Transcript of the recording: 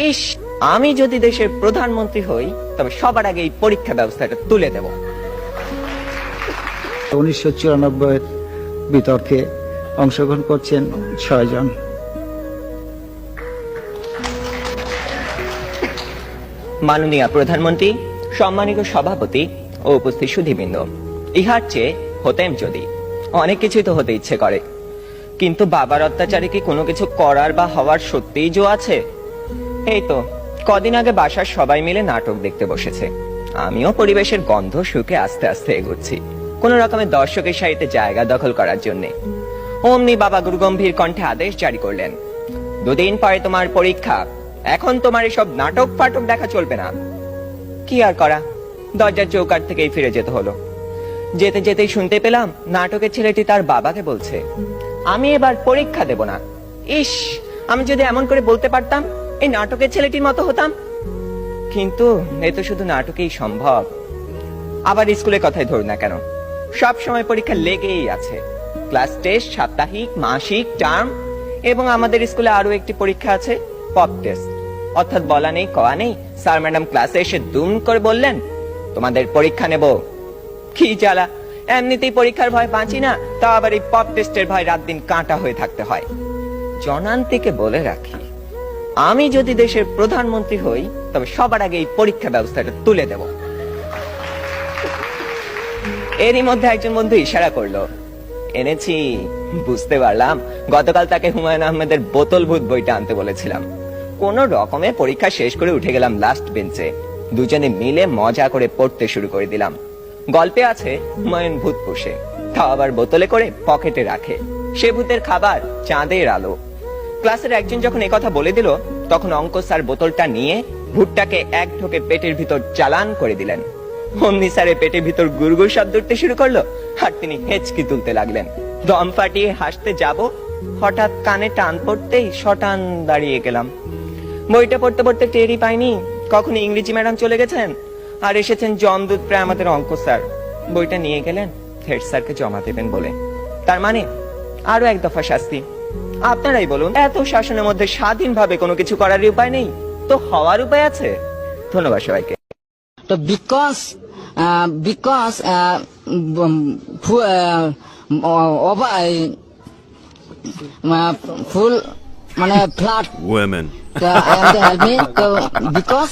ইস, আমি যদি দেশের প্রধানমন্ত্রী হই তবে সবার আগে এই পরীক্ষা ব্যবস্থাটা তুলে দেব। 1994 বিতর্কে অংশগ্রহণ করছেন 6 জন। মাননীয় প্রধানমন্ত্রী, সম্মানিত সভাপতি ও উপস্থিত সুধীবৃন্দ, ইহার চেয়ে হতেম যদি। অনেক কিছুই তো হতে ইচ্ছে করে, কিন্তু বাবার অত্যাচারে কি কোনো কিছু করার বা হওয়ার সত্যিই জো আছে? এই তো কদিন আগে বাসার সবাই মিলে নাটক দেখতে বসেছে। আমিও পরিবেশের গন্ধ শুকে আস্তে আস্তে এগোচ্ছি কোন রকমের দর্শকের সারিতে জায়গা দখল করার জন্য। অমনি বাবা গুরুগম্ভীর কণ্ঠে আদেশ জারি করলেন, 2 দিন পরে তোমার পরীক্ষা, এখন তোমার এসব নাটক ফাটক দেখা চলবে না। কি আর করা, দরজার চৌকাঠ থেকেই ফিরে যেতে হলো। যেতে যেতেই শুনতে পেলাম নাটকের ছেলেটি তার বাবাকে বলছে, আমি এবার পরীক্ষা দেব না। ইস, আমি যদি এমন করে বলতে পারতাম, এই নাটকের ছেলেটির মতো হতাম। কিন্তু এ তো শুধু নাটকেই সম্ভব। আবার স্কুলের কথাই ধরুন না কেন, সব সময় পরীক্ষা লেগেই আছে। ক্লাস টেস্ট, সাপ্তাহিক, মাসিক, টার্ম, এবং আমাদের স্কুলে আরো একটি পরীক্ষা আছে, পপ টেস্ট। অর্থাৎ বলা নেই কওয়া নেই, স্যার ম্যাডাম ক্লাসে এসে দুম করে বললেন, তোমাদের পরীক্ষা নেব। কি জ্বালা, এমনিতেই পরীক্ষার ভয় বাঁচি না, তা আবার এই পপ টেস্টের ভয় রাত দিন কাঁটা হয়ে থাকতে হয়। জনান্তিকে বলে রাখি, আমি যদি দেশের প্রধানমন্ত্রী হই তবে সবার আগে এই পরীক্ষা ব্যবস্থাটা তুলে দেব। এরই মধ্যে একজন বন্ধু ইশারা করলো, এনেছি। বুঝতে পারলাম গতকাল তাকে হুমায়ুন আহমেদের বোতল ভূত বইটা আনতে বলেছিলাম। কোন রকমে পরীক্ষা শেষ করে উঠে গেলাম লাস্ট বেঞ্চে। দুজনে মিলে মজা করে পড়তে শুরু করে দিলাম। গল্পে আছে হুমায়ুন ভূত পোষে, তা আবার বোতলে করে পকেটে রাখে। সে ভূতের খাবার চাঁদের আলো। ক্লাসের একজন যখন একথা বলে দিল, তখন অঙ্ক স্যার বোতলটা নিয়ে ভূতটাকে এক ঢোকে পেটের ভিতর চালান করে দিলেন। অমনি স্যারের পেটের ভিতর গুড়গুড় শব্দ উঠতে শুরু করলো, আর তিনি হেঁচকি তুলতে লাগলেন। দম ফাটিয়ে হাসতে যাব, হঠাৎ কানে টান পড়তেই শটান দাঁড়িয়ে গেলাম। বইটা পড়তে পড়তে টেরই পাইনি কখন ইংরেজি ম্যাডাম চলে গেছেন আর এসেছেন জমদূত প্রায় আমাদের অঙ্ক স্যার। বইটা নিয়ে গেলেন হেড স্যারকে জমা দেবেন বলে। তার মানে আরো এক দফা শাস্তি। আপনারাই বলুন, এত শাসনের মধ্যে স্বাধীনভাবে কোনো কিছু করার উপায় নেই তো হওয়ার উপায় আছে? ধন্যবাদ সবাইকে। তো because full মানে flat women so I am to help me so because